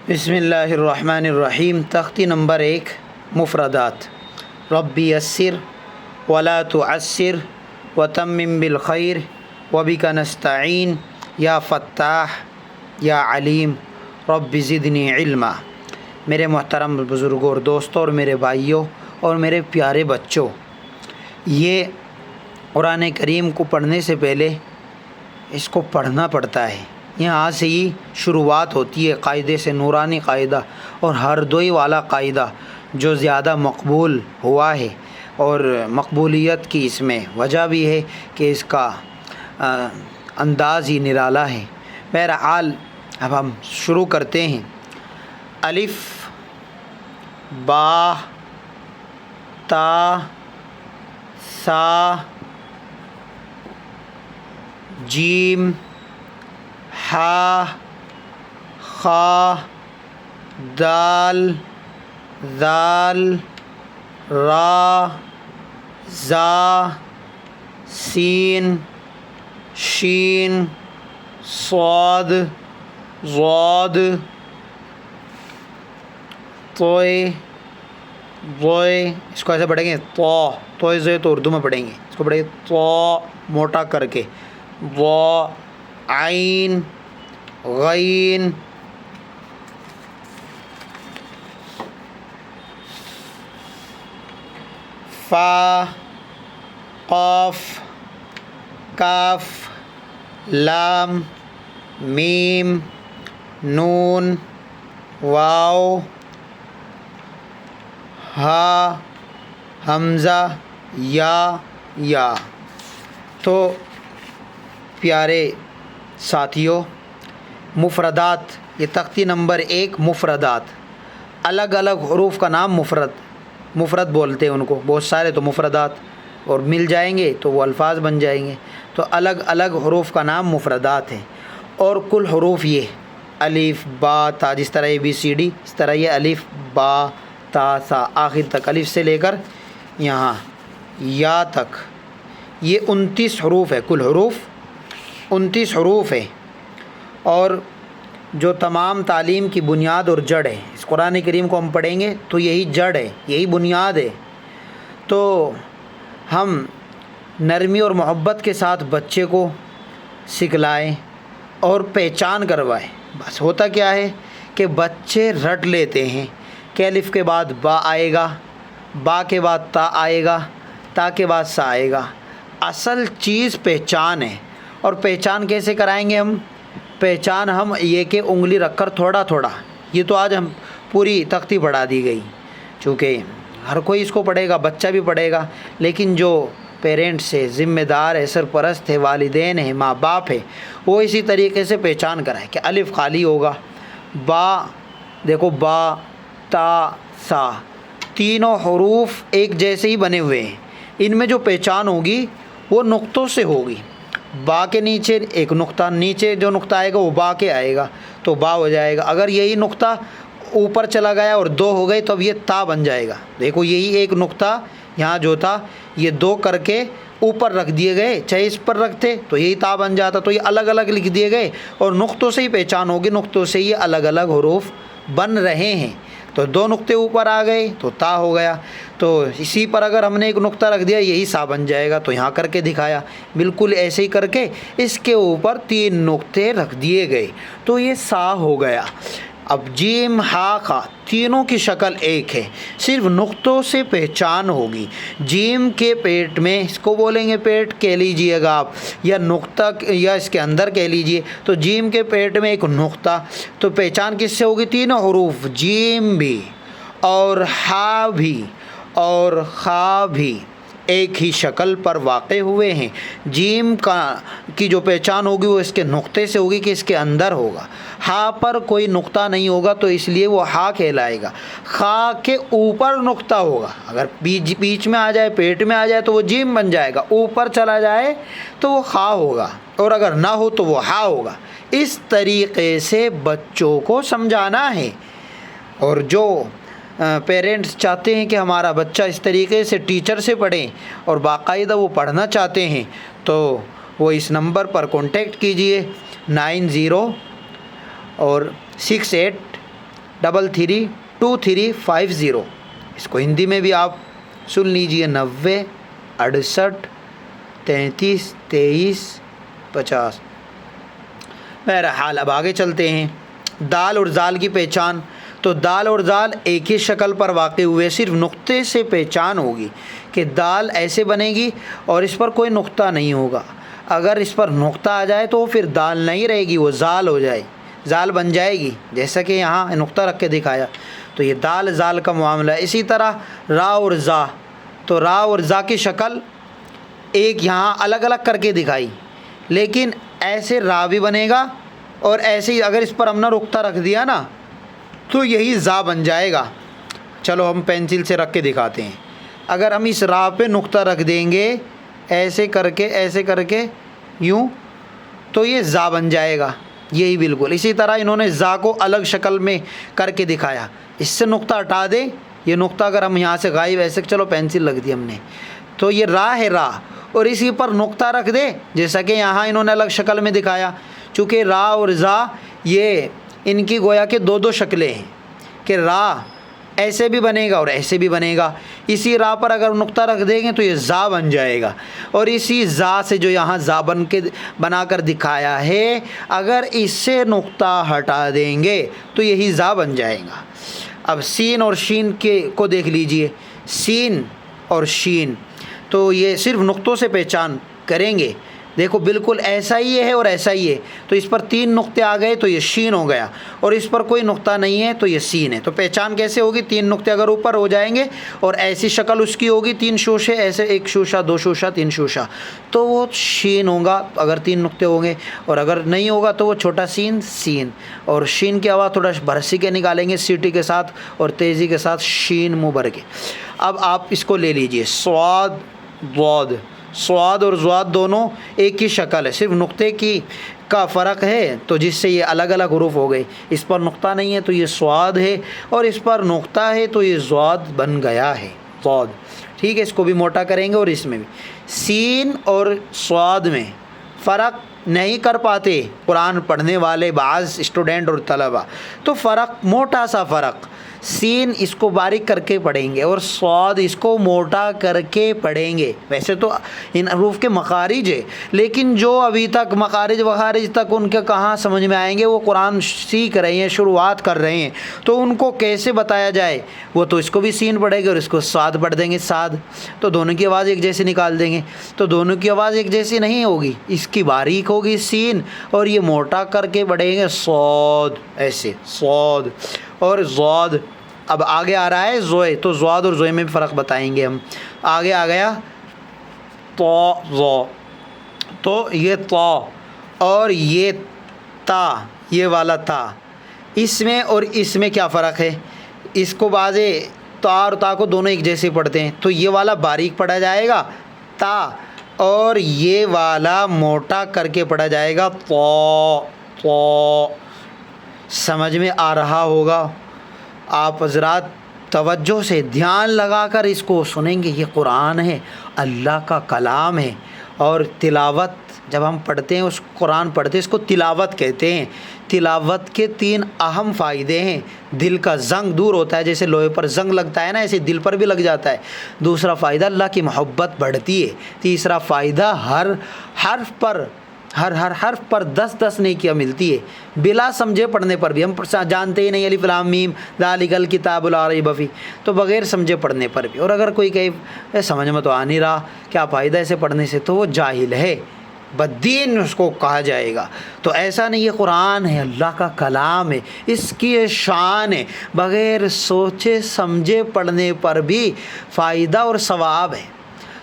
بسم اللہ الرحمن الرحیم۔ تختی نمبر 1، مفردات۔ ربی یسر ولا تعسر وتمم بالخیر وبک نستعین یا فتاح یا علیم رب زدنی علما۔ میرے محترم بزرگوں اور دوستوں اور میرے بھائیوں اور میرے پیارے بچوں، یہ قرآن کریم کو پڑھنے سے پہلے اس کو پڑھنا پڑتا ہے۔ یہاں سے ہی شروعات ہوتی ہے قاعدے سے، نورانی قاعدہ اور ہر دوئی والا قاعدہ جو زیادہ مقبول ہوا ہے، اور مقبولیت کی اس میں وجہ بھی ہے کہ اس کا انداز ہی نرالا ہے۔ بہرحال اب ہم شروع کرتے ہیں۔ الف با تا سا جیم ہا خا دال ذال را زا سین شین صاد ضاد طوئے ضوئے۔ اس کو ایسے پڑھیں گے توئے زے تو اردو میں پڑھیں گے، اس کو پڑھیں گے تو موٹا کر کے، وا عین غین فا قاف کاف لام میم نون واو ہا حمزہ یا۔ تو پیارے ساتھیوں، مفردات، یہ تختی نمبر 1 مفردات۔ الگ الگ حروف کا نام مفرد بولتے ہیں ان کو، بہت سارے تو مفردات، اور مل جائیں گے تو وہ الفاظ بن جائیں گے۔ تو الگ الگ حروف کا نام مفردات ہیں، اور کل حروف یہ الف با تا، جس طرح اے بی سی ڈی، اس طرح یہ الف با تا سا آخر تک، الف سے لے کر یہاں یا تک، یہ 29 حروف ہے۔ کل حروف 29 حروف ہے، اور جو تمام تعلیم کی بنیاد اور جڑ ہے۔ اس قرآن کریم کو ہم پڑھیں گے تو یہی جڑ ہے، یہی بنیاد ہے۔ تو ہم نرمی اور محبت کے ساتھ بچے کو سکھلائیں اور پہچان کروائیں۔ بس ہوتا کیا ہے کہ بچے رٹ لیتے ہیں کہ الف کے بعد با آئے گا، با کے بعد تا آئے گا، تا کے بعد سا آئے گا۔ اصل چیز پہچان ہے، اور پہچان کیسے کرائیں گے ہم؟ پہچان ہم یہ کہ انگلی رکھ کر تھوڑا تھوڑا، یہ تو آج ہم پوری تختی پڑھا دی گئی، چونکہ ہر کوئی اس کو پڑھے گا، بچہ بھی پڑھے گا، لیکن جو پیرنٹس ہے، ذمہ دار ہے، سرپرست ہے، والدین ہے، ماں باپ ہے، وہ اسی طریقے سے پہچان کرائیں کہ الف خالی ہوگا، با دیکھو با تا سا، تینوں حروف ایک جیسے ہی بنے ہوئے ہیں، ان میں جو پہچان ہوگی وہ نقطوں سے ہوگی۔ با کے نیچے ایک نقطہ، نیچے جو نقطہ آئے گا وہ با کے آئے گا تو با ہو جائے گا۔ اگر یہی نقطہ اوپر چلا گیا اور 2 ہو گئے تو اب یہ تا بن جائے گا۔ دیکھو یہی ایک نقطہ یہاں جو تھا، یہ 2 کر کے اوپر رکھ دیے گئے، چاہے اس پر رکھتے تو یہی تا بن جاتا۔ تو یہ الگ الگ لکھ دیے گئے، اور نقطوں سے ہی پہچان ہوگی، نقطوں سے یہ الگ الگ حروف بن رہے ہیں۔ تو 2 نقطے اوپر آ گئے تو تا ہو گیا، تو اسی پر اگر ہم نے ایک نقطہ رکھ دیا یہی سا بن جائے گا، تو یہاں کر کے دکھایا۔ بالکل ایسے ہی کر کے اس کے اوپر 3 نقطے رکھ دیے گئے تو یہ سا ہو گیا۔ اب جیم ہا خا تینوں کی شکل ایک ہے، صرف نقطوں سے پہچان ہوگی۔ جیم کے پیٹ میں، اس کو بولیں گے پیٹ کہہ لیجئے گا آپ، یا نقطہ یا اس کے اندر کہہ لیجئے، تو جیم کے پیٹ میں ایک نقطہ، تو پہچان کس سے ہوگی؟ تینوں حروف، جیم بھی اور ہا بھی اور خا بھی ایک ہی شکل پر واقع ہوئے ہیں۔ جیم کی جو پہچان ہوگی وہ اس کے نقطے سے ہوگی کہ اس کے اندر ہوگا۔ ہا پر کوئی نقطہ نہیں ہوگا تو اس لیے وہ ہا کہلائے گا۔ خا کے اوپر نقطہ ہوگا، اگر بیچ میں آ جائے، پیٹ میں آ جائے تو وہ جیم بن جائے گا، اوپر چلا جائے تو وہ خا ہوگا، اور اگر نہ ہو تو وہ ہا ہوگا۔ اس طریقے سے بچوں کو سمجھانا ہے، اور جو پیرنٹس چاہتے ہیں کہ ہمارا بچہ اس طریقے سے ٹیچر سے پڑھے اور باقاعدہ وہ پڑھنا چاہتے ہیں تو وہ اس نمبر پر کانٹیکٹ کیجئے 90 اور 68 332350. اس کو ہندی میں بھی آپ سن لیجئے 90 68 33 23 50. بہرحال اب آگے چلتے ہیں. دال اور زال کی پہچان. تو دال اور زال ایک ہی شکل پر واقع ہوئے، صرف نقطے سے پہچان ہوگی کہ دال ایسے بنے گی اور اس پر کوئی نقطہ نہیں ہوگا. اگر اس پر نقطہ آ جائے تو پھر دال نہیں رہے گی، وہ زال ہو جائے، زال بن جائے گی، جیسا کہ یہاں نقطہ رکھ کے دکھایا. تو یہ دال زال کا معاملہ ہے. اسی طرح را اور زا. تو را اور زا کی شکل ایک یہاں الگ الگ کر کے دکھائی، لیکن ایسے را بھی بنے گا اور ایسے ہی اگر اس پر ہم نے نقطہ رکھ دیا نا تو یہی زا بن جائے گا. چلو ہم پینسل سے رکھ کے دکھاتے ہیں. اگر ہم اس را پہ نقطہ رکھ دیں گے ایسے کر کے یوں، تو یہ زا بن جائے گا. یہی بالکل اسی طرح انہوں نے زا کو الگ شکل میں کر کے دکھایا. اس سے نقطہ ہٹا دیں، یہ نقطہ اگر ہم یہاں سے غائب ایسے، چلو پینسل رکھ دی ہم نے، تو یہ را ہے را، اور اسی پر نقطہ رکھ دے جیسا کہ یہاں انہوں نے الگ شکل میں دکھایا. چونکہ را اور زا یہ ان کی گویا کہ دو شکلیں ہیں کہ را ایسے بھی بنے گا اور ایسے بھی بنے گا. اسی را پر اگر نقطہ رکھ دیں گے تو یہ زا بن جائے گا، اور اسی زا سے جو یہاں زا بنا کر دکھایا ہے، اگر اس سے نقطہ ہٹا دیں گے تو یہی زا بن جائے گا. اب سین اور شین کو دیکھ لیجئے. سین اور شین تو یہ صرف نقطوں سے پہچان کریں گے. دیکھو بالکل ایسا ہی ہے اور ایسا ہی ہے، تو اس پر 3 نقطے آ گئے تو یہ شین ہو گیا، اور اس پر کوئی نقطہ نہیں ہے تو یہ سین ہے. تو پہچان کیسے ہوگی؟ 3 نقطے اگر اوپر ہو جائیں گے اور ایسی شکل اس کی ہوگی، 3 شوشے ایسے، 1 شوشہ 2 شوشہ 3 شوشہ، تو وہ شین ہوگا اگر 3 نقطے ہوں گے. اور اگر نہیں ہوگا تو وہ چھوٹا سین سین. اور شین کی آواز تھوڑا برسی کے نکالیں گے سیٹی کے ساتھ اور تیزی کے ساتھ، شین منہ بھر کے. اب آپ اس کو لے لیجئے. سواد ضاد. سواد اور ضاد دونوں ایک ہی شکل ہے، صرف نقطے کا فرق ہے، تو جس سے یہ الگ الگ حروف ہو گئے. اس پر نقطہ نہیں ہے تو یہ سواد ہے، اور اس پر نقطہ ہے تو یہ ضاد بن گیا ہے، ضاد. ٹھیک ہے، اس کو بھی موٹا کریں گے. اور اس میں بھی سین اور سواد میں فرق نہیں کر پاتے قرآن پڑھنے والے بعض اسٹوڈنٹ اور طلبہ، تو فرق موٹا سا فرق. سین اس کو باریک کر کے پڑھیں گے اور سواد اس کو موٹا کر کے پڑھیں گے. ویسے تو ان حروف کے مخارج ہے، لیکن جو ابھی تک مخارج وخارج تک ان کے کہاں سمجھ میں آئیں گے، وہ قرآن سیکھ رہے ہیں، شروعات کر رہے ہیں، تو ان کو کیسے بتایا جائے. وہ تو اس کو بھی سین پڑھے گے اور اس کو سعد پڑھ دیں گے، سعد. تو دونوں کی آواز ایک جیسی نکال دیں گے، تو دونوں کی آواز ایک جیسی نہیں ہوگی. اس کی باریک ہوگی سین، اور یہ موٹا کر کے پڑھیں گے صاد، ایسے صاد اور ضاد. اب آگے آ رہا ہے زوئے، تو ضاد اور زوئے میں بھی فرق بتائیں گے ہم. آگے آ گیا تو ضا. تو یہ تا اور یہ تا، یہ والا تا، اس میں اور اس میں کیا فرق ہے؟ اس کو بعضے تا اور تا کو دونوں ایک جیسے پڑھتے ہیں، تو یہ والا باریک پڑھا جائے گا تا، اور یہ والا موٹا کر کے پڑھا جائے گا تو. سمجھ میں آ رہا ہوگا. آپ حضرات توجہ سے دھیان لگا کر اس کو سنیں گے. یہ قرآن ہے، اللہ کا کلام ہے. اور تلاوت جب ہم پڑھتے ہیں، اس قرآن پڑھتے ہیں، اس کو تلاوت کہتے ہیں. تلاوت کے 3 اہم فائدے ہیں. دل کا زنگ دور ہوتا ہے، جیسے لوہے پر زنگ لگتا ہے نا، ایسے دل پر بھی لگ جاتا ہے. دوسرا فائدہ، اللہ کی محبت بڑھتی ہے. تیسرا فائدہ، ہر حرف پر 10 نیکیاں ملتی ہے، بلا سمجھے پڑھنے پر بھی. ہم جانتے ہی نہیں الف لام میم ذالک الکتاب لا ریب فیہ، تو بغیر سمجھے پڑھنے پر بھی. اور اگر کوئی کہے سمجھ میں تو آ نہیں رہا، کیا فائدہ اسے پڑھنے سے، تو وہ جاہل ہے، بدین اس کو کہا جائے گا. تو ایسا نہیں، یہ قرآن ہے، اللہ کا کلام ہے، اس کی شان ہے. بغیر سوچے سمجھے پڑھنے پر بھی فائدہ اور ثواب ہے.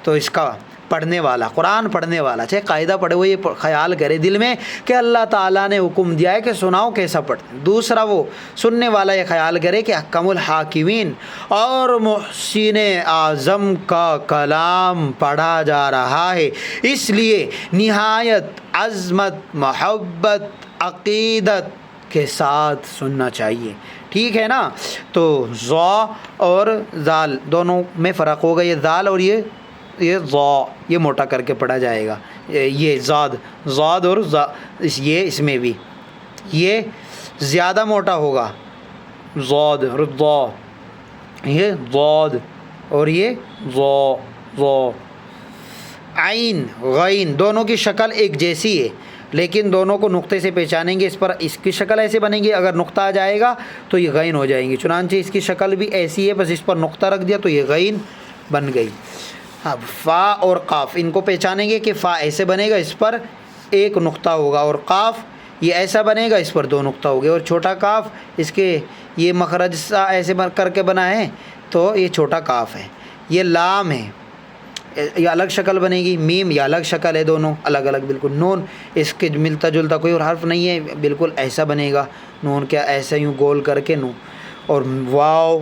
تو اس کا پڑھنے والا، قرآن پڑھنے والا چاہے قاعدہ پڑھے، وہ یہ خیال کرے دل میں کہ اللہ تعالیٰ نے حکم دیا ہے کہ سناؤ کیسا پڑھتے. دوسرا وہ سننے والا یہ خیال کرے کہ احکم الحاکمین اور محسن اعظم کا کلام پڑھا جا رہا ہے، اس لیے نہایت عظمت، محبت، عقیدت کے ساتھ سننا چاہیے. ٹھیک ہے نا. تو ضا اور ذال دونوں میں فرق ہوگا. یہ ذال اور یہ ضا، یہ موٹا کر کے پڑھا جائے گا. یہ ضاد اور یہ اس میں بھی یہ زیادہ موٹا ہوگا، ضاد رضا، یہ ضاد اور یہ ضا. عین غین دونوں کی شکل ایک جیسی ہے لیکن دونوں کو نقطے سے پہچانیں گے. اس کی شکل ایسے بنے گی، اگر نقطہ آ جائے گا تو یہ غین ہو جائیں گی. چنانچہ اس کی شکل بھی ایسی ہے، بس اس پر نقطہ رکھ دیا تو یہ غین بن گئی. اب فا اور قاف ان کو پہچانیں گے کہ فا ایسے بنے گا، اس پر ایک نقطہ ہوگا، اور قاف یہ ایسا بنے گا، اس پر دو نقطہ ہوگے. اور چھوٹا کاف اس کے یہ مخرج سا ایسے کر کے بنا ہے تو یہ چھوٹا کاف ہے. یہ لام ہے، یہ الگ شکل بنے گی. میم یہ الگ شکل ہے، دونوں الگ الگ بالکل. نون اس کے ملتا جلتا کوئی اور حرف نہیں ہے، بالکل ایسا بنے گا. نون کیا ایسے یوں گول کر کے نو، اور واو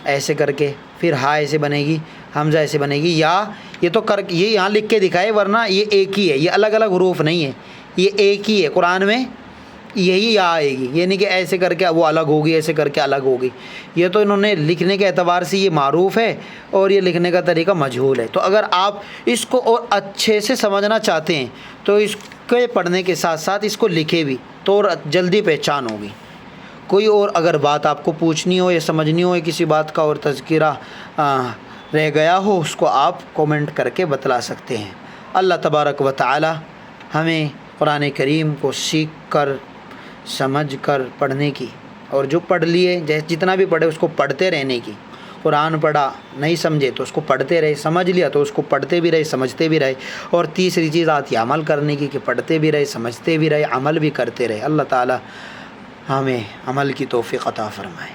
ایسے کر کے، پھر ہا ایسے بنے گی، حمزہ ایسے بنے گی. یا یہ تو یہ یہاں لکھ کے دکھائے، ورنہ یہ ایک ہی ہے، یہ الگ الگ حروف نہیں ہے، یہ ایک ہی ہے. قرآن میں یہی یا آئے گی، یہ نہیں کہ ایسے کر کے وہ الگ ہوگی، ایسے کر کے الگ ہوگی. یہ تو انہوں نے لکھنے کے اعتبار سے یہ معروف ہے اور یہ لکھنے کا طریقہ مجہول ہے. تو اگر آپ اس کو اور اچھے سے سمجھنا چاہتے ہیں تو اس کے پڑھنے کے ساتھ ساتھ اس کو لکھے بھی تو اور جلدی پہچان ہوگی. کوئی اور اگر بات آپ کو پوچھنی ہو یا سمجھنی ہو، کسی بات کا اور تذکرہ رہ گیا ہو، اس کو آپ کومنٹ کر کے بتلا سکتے ہیں. اللہ تبارک و تعالی ہمیں قرآن کریم کو سیکھ کر، سمجھ کر پڑھنے کی، اور جو پڑھ لیے جتنا بھی پڑھے اس کو پڑھتے رہنے کی. قرآن پڑھا نہیں سمجھے تو اس کو پڑھتے رہے، سمجھ لیا تو اس کو پڑھتے بھی رہے، سمجھتے بھی رہے. اور تیسری چیز آتی ہے عمل کرنے کی، کہ پڑھتے بھی رہے، سمجھتے بھی رہے، عمل بھی کرتے رہے. اللہ تعالی ہمیں عمل کی توفیق عطا فرمائے.